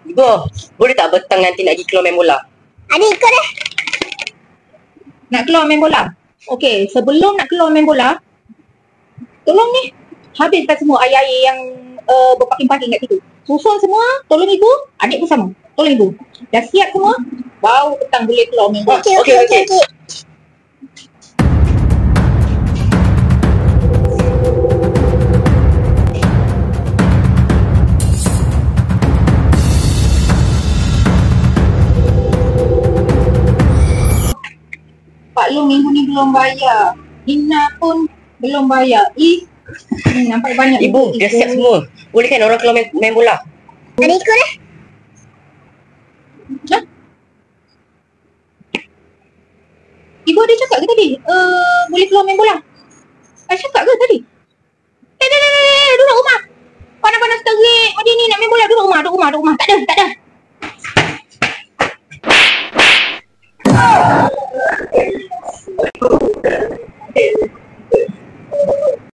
Ibu, boleh tak petang nanti nak pergi keluar main bola? Adik ikut dah. Nak keluar main bola? Okey, sebelum nak keluar main bola, tolong ni, habiskan semua air-air yang berpaking-paking kat situ. Susun semua, tolong ibu, adik pun sama. Tolong ibu. Dah siap semua, baru petang boleh keluar main bola. Okey. Pak Long minggu ni belum bayar. Hina pun belum bayar. Nampak banyak. Ibu, dah siap semua. Boleh kan orang keluar main bola? Adik ikut dah. Ha? Ibu ada cakap ke tadi? Boleh keluar main bola? Ada cakap ke tadi? Duduk rumah. Panas-panas terik. Hari ni nak main bola. Duduk rumah. Tak ada.